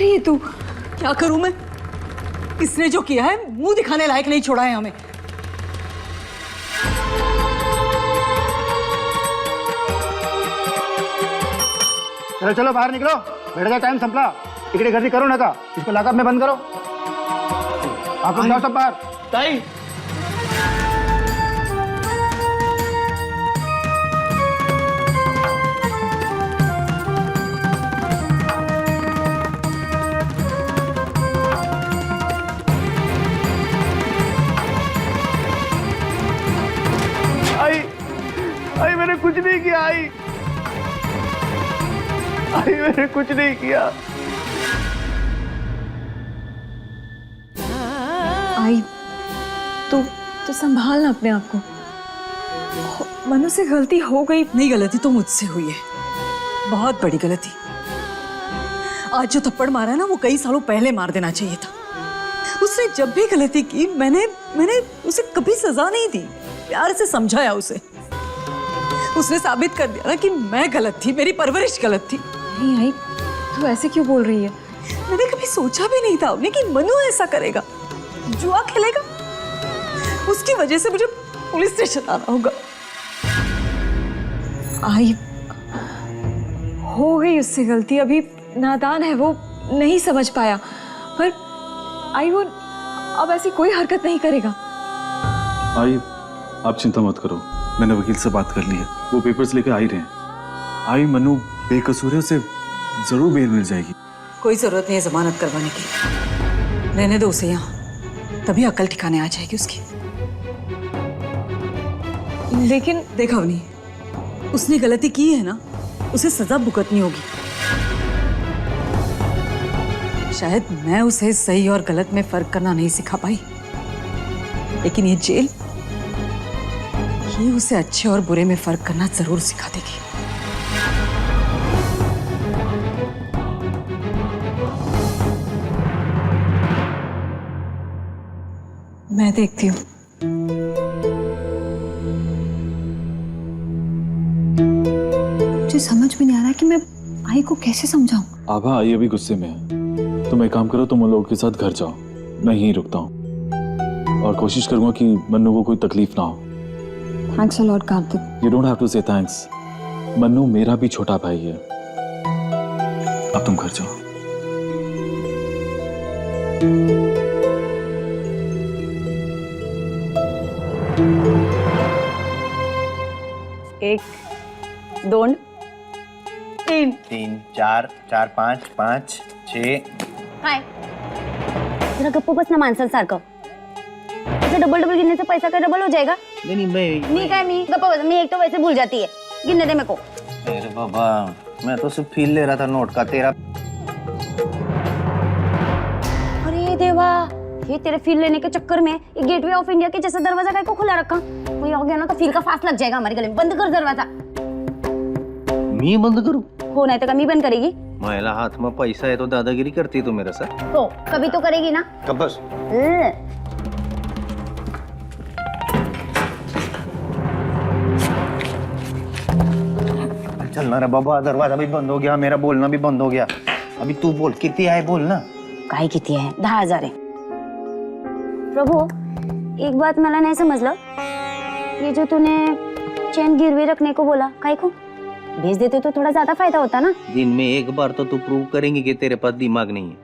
रही है तू? क्या करूं मैं? इसने जो किया है मुंह दिखाने लायक नहीं छोड़ा है हमें। चलो चलो बाहर निकलो, वेळेचा टाइम संपला। इकडे गर्दी करू नका, इसको लॉकअप में बंद करो। आप लोग जाओ सब बाहर। ताई आई मैंने कुछ नहीं किया। आई मैंने कुछ नहीं किया। आई तो संभालना अपने आप को। मनु से गलती हो गई। नहीं, गलती तो मुझसे हुई है, बहुत बड़ी गलती। आज जो थप्पड़ मारा है ना, वो कई सालों पहले मार देना चाहिए था। उसने जब भी गलती की मैंने उसे कभी सजा नहीं दी, प्यार से समझाया उसे। उसने साबित कर दिया ना कि मैं गलत थी, मेरी परवरिश गलत थी। नहीं आई, तू ऐसे क्यों बोल रही है? मैंने कभी सोचा भी नहीं था अपने कि मनु ऐसा करेगा, जुआ खेलेगा। उसकी वजह से मुझे पुलिस स्टेशन आना होगा। आई, हो गई उससे गलती, अभी नादान है वो, नहीं समझ पाया। पर आई वो अब ऐसी कोई हरकत नहीं करेगा। आई आप चिंता मत करो, मैंने वकील से बात कर ली है, वो पेपर्स लेके आ ही रहे हैं। आई मनु बेकसूर है, उसे जरूर बेल मिल जाएगी। कोई जरूरत नहीं है जमानत करवाने की, रहने दो उसे यहाँ, तभी अकल ठिकाने आ जाएगी उसकी। लेकिन देखा अवनी, उसने गलती की है ना, उसे सजा भुगतनी होगी। शायद मैं उसे सही और गलत में फर्क करना नहीं सिखा पाई, लेकिन ये जेल ये उसे अच्छे और बुरे में फर्क करना जरूर सिखा देगी। मैं देखती हूँ। मुझे समझ में नहीं आ रहा कि मैं आई को कैसे समझाऊं। आभा आई अभी गुस्से में है, तुम एक काम करो, तुम उन लोगों के साथ घर जाओ, मैं यहीं रुकता हूँ और कोशिश करूंगा कि मन्नू को कोई तकलीफ ना हो। Thanks a lot Kartik. You don't have to say thanks. Mannu मेरा भी छोटा भाई है। अब तुम घर जाओ। एक, दोन, तीन। 3 4 4 5 5 6। काय जरा गप्प बस ना माणसांसारखं। असं डबल गिनने से पैसा काय डबल हो जाएगा? नहीं मी काय मी गप्प बस, मी एक तो वैसे भूल जाती है। गिनने दे मेरे को। अरे बाबा, मैं तो सिर्फ फील ले रहा था नोट का तेरा। अरे देवा, ये तेरे फील लेने के चक्कर में ये गेटवे ऑफ इंडिया के जैसा दरवाजा काय को खुला रखा? कोई आ गया ना तो फील का फास लग जाएगा हमारे गले में। बंद कर दरवाजा। मी बंद करूं? हो नहीं तो का मी बंद करेगी? महिला हाथ में पैसा है तो दादागिरी करती है तू मेरे साथ। हो कभी तो करेगी ना। कब बस चल ना रे बाबा, दरवाजा भी बंद हो गया, मेरा बोलना भी बंद हो गया। अभी तू बोल, कितनी आए बोल ना। काय किती आहे? 10,000 आहे। प्रभु, एक बात मला नहीं समझला, ये जो तूने चैन गिरवी रखने को बोला, काय को भेज देते तो थोड़ा ज्यादा फायदा होता ना। दिन में एक बार तो तू प्रूव करेंगी कि तेरे पास दिमाग नहीं है।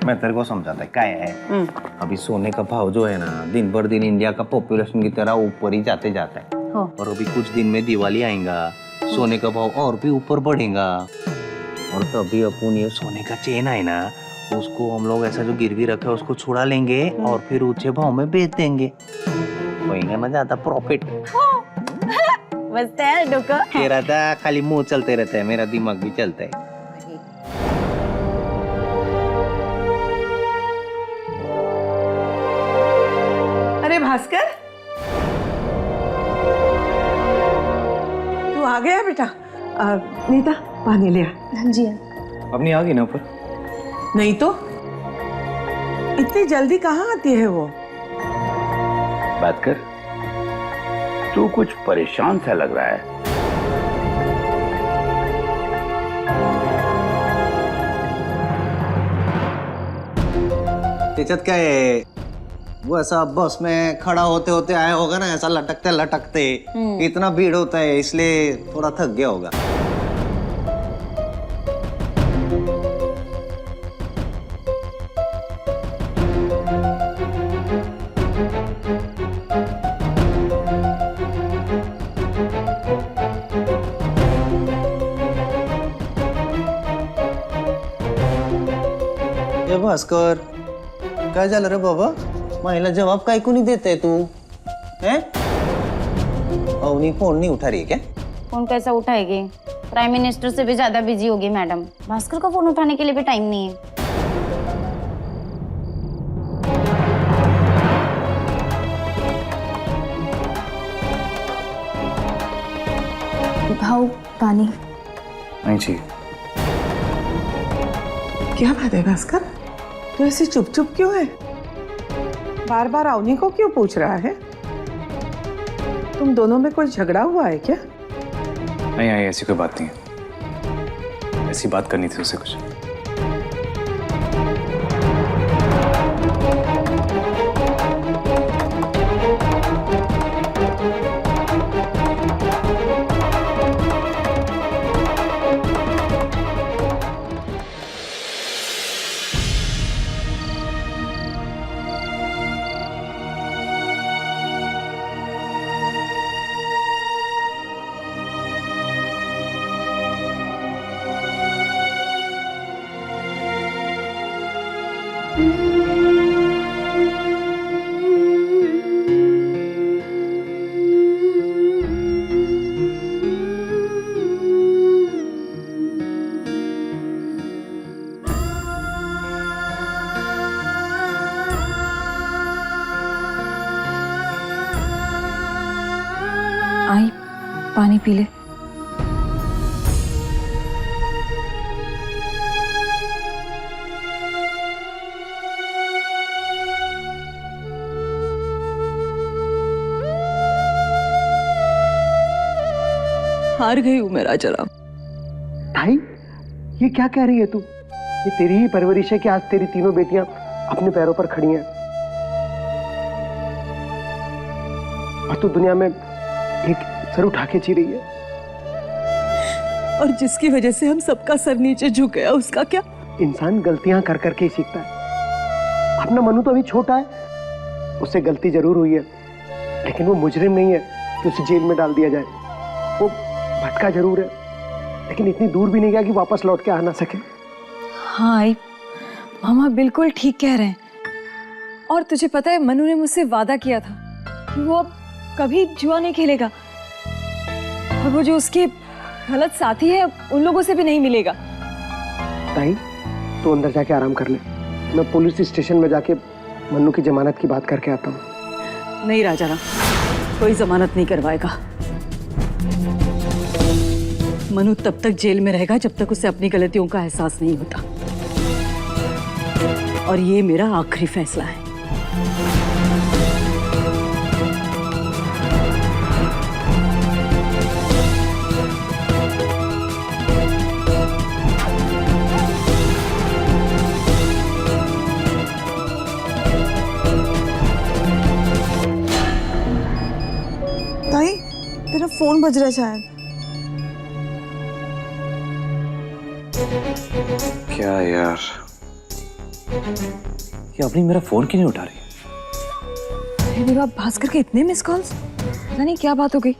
मैं तेरे को समझाता है क्या है। अभी सोने का भाव जो है ना, दिन भर दिन इंडिया का पॉपुलेशन की तरह ऊपर ही जाते जाता है। और अभी कुछ दिन में दिवाली आएगा, सोने का भाव और भी ऊपर बढ़ेगा। और तभी अपन ये सोने का चेन है ना, उसको हम लोग ऐसा जो गिरवी रखे उसको छुड़ा लेंगे और फिर ऊंचे भाव में बेच देंगे। वही ना ज्यादा प्रॉफिट। मस्त है डोका। तेरा था खाली मुंह चलते रहता है, मेरा दिमाग भी चलता है। अरे भास्कर, तू आ गया बेटा। नीता पानी लिया। हाँ जी। अपनी आ गई ना ऊपर? नहीं तो इतनी जल्दी कहाँ आती है वो? बात कर, तू कुछ परेशान सा लग रहा है। त्याच्यात काय आहे? वो ऐसा बस में खड़ा होते होते आया होगा ना, ऐसा लटकते लटकते इतना भीड़ होता है, इसलिए थोड़ा थक गया होगा। ए भास्कर, काय झालं रे बाबा? महिला जवाब काय कोणी देते तू? हैं? अवनी फोन नहीं उठा रही है क्या? फोन कैसा उठाएगी? प्राइम मिनिस्टर से भी ज्यादा बिजी होगी मैडम। भास्कर का फोन उठाने के लिए भी टाइम नहीं है। भाव पानी। नहीं चाहिए। क्या बात है भास्कर, तू ऐसे चुप चुप क्यों है? बार बार अवनी को क्यों पूछ रहा है? तुम दोनों में कोई झगड़ा हुआ है क्या? नहीं आई, ऐसी कोई बात नहीं है। ऐसी बात करनी थी उससे कुछ। आई पानी पी ले। हार गई हूं मैं राजाराम। भाई ये क्या कह रही है तू? ये तेरी ही परवरिश है कि आज तेरी तीनों बेटियां अपने पैरों पर खड़ी हैं और तू दुनिया में एक सर उठा के जी रही है। और जिसकी वजह से हम सबका सर नीचे झुक गया, उसका क्या? इंसान गलतियां कर करके ही सीखता है। अपना मनु तो अभी छोटा है, उससे गलती जरूर हुई है, लेकिन वो मुजरिम नहीं है कि उसे जेल में डाल दिया जाए। वो भटका जरूर है, लेकिन इतनी दूर भी नहीं गया कि वापस लौट के आ ना सके। हाँ आई, मामा बिल्कुल ठीक कह रहे हैं। और तुझे पता है, मनु ने मुझसे वादा किया था कि वो अब कभी जुआ नहीं खेलेगा, और वो जो उसके गलत साथी है उन लोगों से भी नहीं मिलेगा। ताई, तू अंदर जाके आराम कर ले, मैं पुलिस स्टेशन में जाके मन्नू की जमानत की बात करके आता हूँ। नहीं राजाराम, कोई जमानत नहीं करवाएगा। मनु तब तक जेल में रहेगा जब तक उसे अपनी गलतियों का एहसास नहीं होता, और ये मेरा आखिरी फैसला है। ताई, तेरा फोन बज रहा है शायद। क्या यार, ये अपनी मेरा फोन क्यों नहीं उठा रही? अरे देवा, भास्कर के इतने मिस कॉल्स, पता नहीं क्या बात हो गई।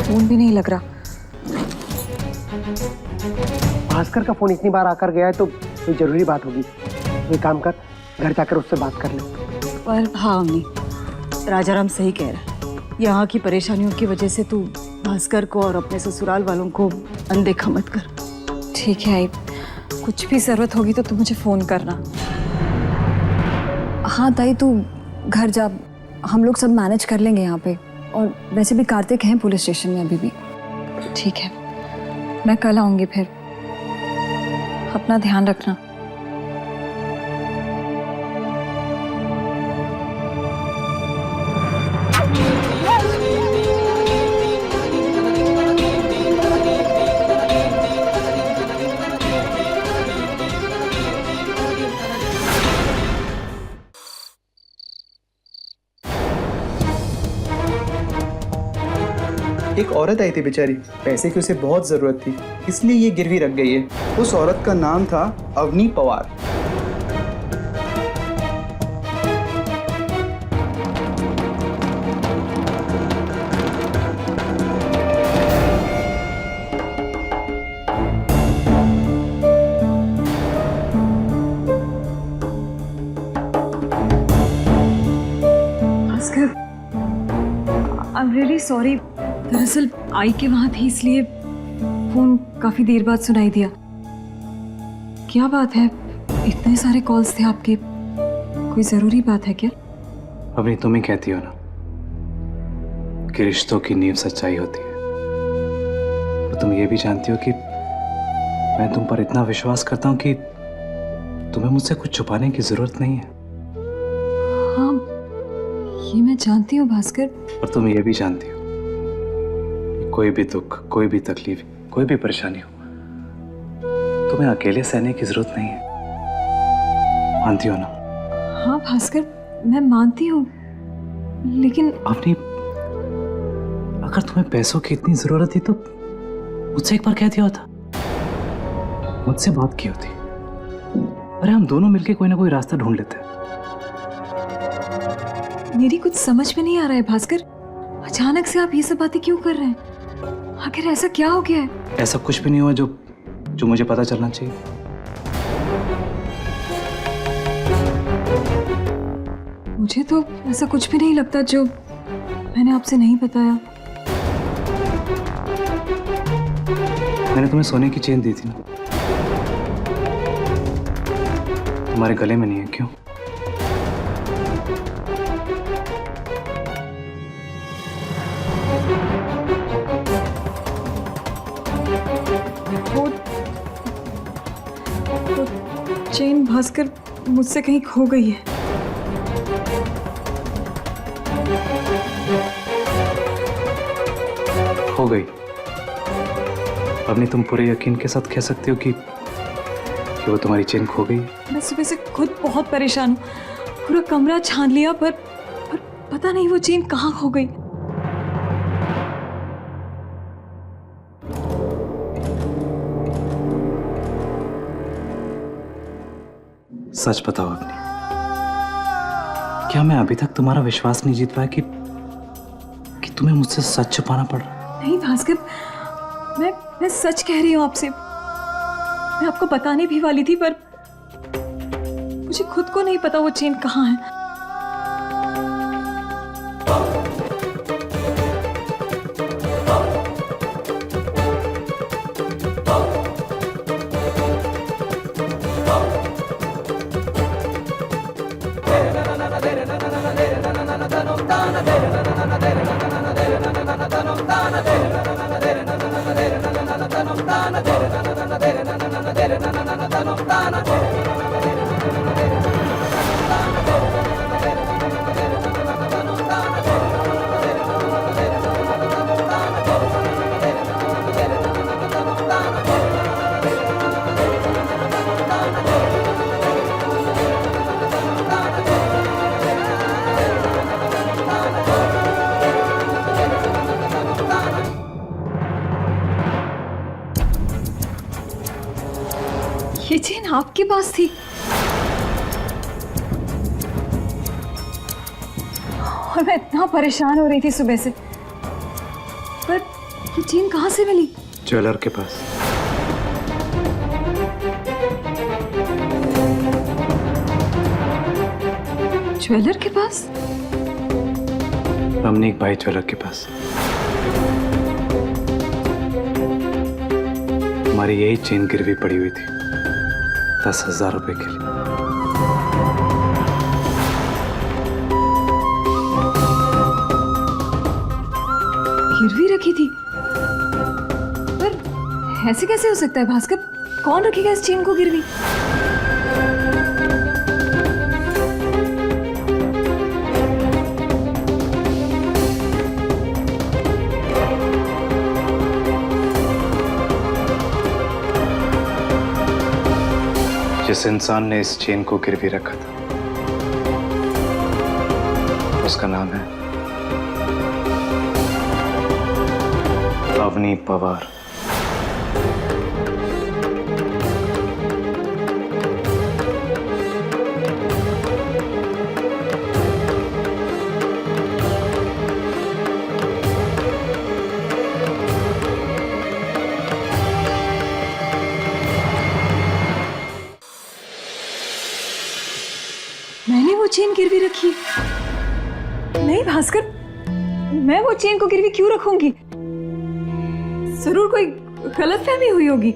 फोन भी नहीं लग रहा। भास्कर का फोन इतनी बार आकर गया है तो कोई जरूरी बात होगी। कोई काम कर, घर जाकर उससे बात कर ले। पर हाँ अम्मी, राजाराम सही कह रहा है। यहाँ की परेशानियों की वजह से तू भास्कर को और अपने ससुराल वालों को अनदेखा मत कर। ठीक है आई, कुछ भी जरूरत होगी तो तू मुझे फोन करना। हाँ ताई, तू घर जा, हम लोग सब मैनेज कर लेंगे यहाँ पे। और वैसे भी कार्तिक हैं पुलिस स्टेशन में अभी भी। ठीक है, मैं कल आऊंगी फिर। अपना ध्यान रखना। औरत आई थी बेचारी, पैसे की उसे बहुत जरूरत थी, इसलिए ये गिरवी रख गई है। उस औरत का नाम था Avni Pawar. Bhaskar, I am really sorry. दरअसल आई के वहां थी इसलिए फोन काफी देर बाद सुनाई दिया। क्या बात है, इतने सारे कॉल्स थे आपके, कोई जरूरी बात है क्या? अभी तुम ही कहती हो ना कि रिश्तों की नींव सच्चाई होती है, और तुम ये भी जानती हो कि मैं तुम पर इतना विश्वास करता हूं कि तुम्हें मुझसे कुछ छुपाने की जरूरत नहीं है। हाँ, ये मैं जानती हूँ भास्कर। और तुम ये भी जानती हो कि कोई भी दुख, कोई भी तकलीफ, कोई भी परेशानी हो, तुम्हें अकेले सहने की जरूरत नहीं है। मानती हो ना? हाँ भास्कर, मैं मानती हूँ, लेकिन अपनी अगर तुम्हें पैसों की इतनी जरूरत थी तो मुझसे एक बार कह दिया होता, मुझसे बात की होती। अरे हम दोनों मिलके कोई ना कोई रास्ता ढूंढ लेते। मेरी कुछ समझ में नहीं आ रहा है भास्कर, अचानक से आप ये सब बातें क्यों कर रहे हैं? आखिर ऐसा क्या हो गया है? ऐसा कुछ भी नहीं हुआ जो मुझे पता चलना चाहिए। मुझे तो ऐसा कुछ भी नहीं लगता जो मैंने आपसे नहीं बताया। मैंने तुम्हें सोने की चेन दी थी ना, तुम्हारे गले में नहीं है, क्यों? वो चेन भास्कर मुझसे कहीं खो गई है। हो गई? अब नहीं तुम पूरे यकीन के साथ कह सकते हो कि वो तुम्हारी चेन खो गई? मैं सुबह से खुद बहुत परेशान हूँ, पूरा कमरा छान लिया पर पता नहीं वो चेन कहाँ खो गई। सच बताओ अपनी, क्या मैं अभी तक तुम्हारा विश्वास नहीं जीत पाया कि तुम्हें मुझसे सच छुपाना पड़ रहा? नहीं भास्कर, मैं सच कह रही हूँ आपसे। मैं आपको बताने भी वाली थी पर मुझे खुद को नहीं पता वो चेन कहाँ है। ये चेन आपके पास थी और मैं इतना परेशान हो रही थी सुबह से, पर ये चेन कहाँ से मिली? ज्वेलर के पास। ज्वेलर के पास? रमनीक भाई ज्वेलर के पास। हमारी यही चेन गिरवी पड़ी हुई थी 10,000 रुपए के लिए। गिरवी रखी थी? पर ऐसे कैसे हो सकता है भास्कर? कौन रखेगा इस चेन को गिरवी? जिस इंसान ने इस चेन को गिरवी रखा था उसका नाम है अवनी पवार। मैंने वो चेन गिरवी रखी? नहीं भास्कर, मैं वो चेन को गिरवी क्यों रखूंगी? जरूर कोई गलतफहमी हुई होगी।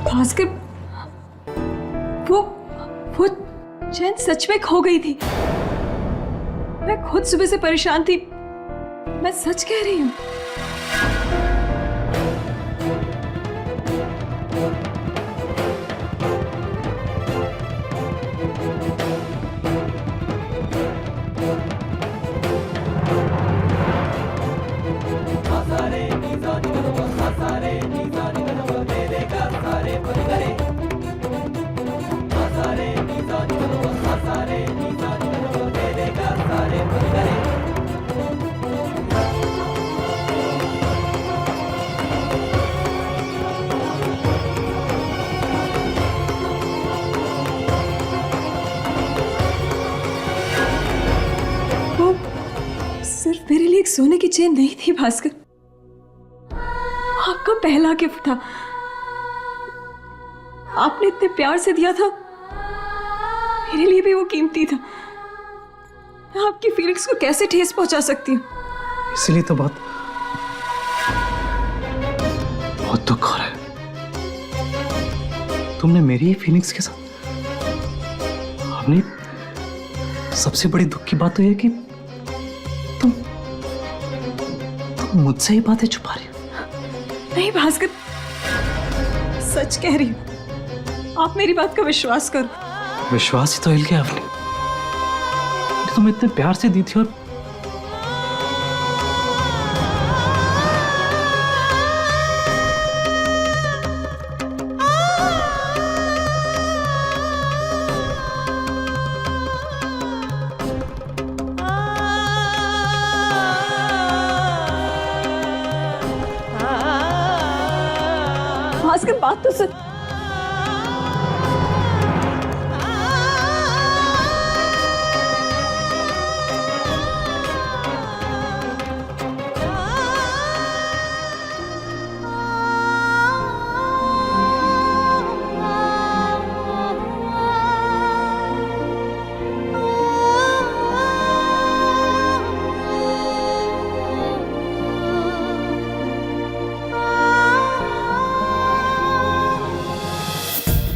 भास्कर, वो चैन सच में खो गई थी। मैं खुद सुबह से परेशान थी। मैं सच कह रही हूँ। सिर्फ मेरे लिए एक सोने की चेन नहीं थी भास्कर, आपका पहला गिफ्ट था। आपने इतने प्यार से दिया था, मेरे लिए भी वो कीमती था। मैं आपकी फीलिंग्स को कैसे ठेस पहुंचा सकती हूँ? इसलिए तो बहुत दुख हो रहा है। तुमने मेरी ही फीलिंग्स के साथ। हमने सबसे बड़ी दुख की बात तो यह कि तुम मुझसे ही बातें छुपा रही हो। नहीं भास्कर, सच कह रही हूँ। आप मेरी बात का विश्वास करो। विश्वास ही तो हिल गया आपने। तुम इतने प्यार से दी थी और भास्कर, बात तो सच।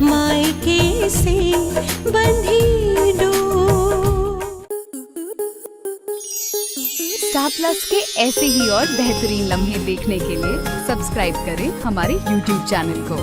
मायके से बंधी डोर। स्टार प्लस के ऐसे ही और बेहतरीन लम्हे देखने के लिए सब्सक्राइब करें हमारे YouTube चैनल को।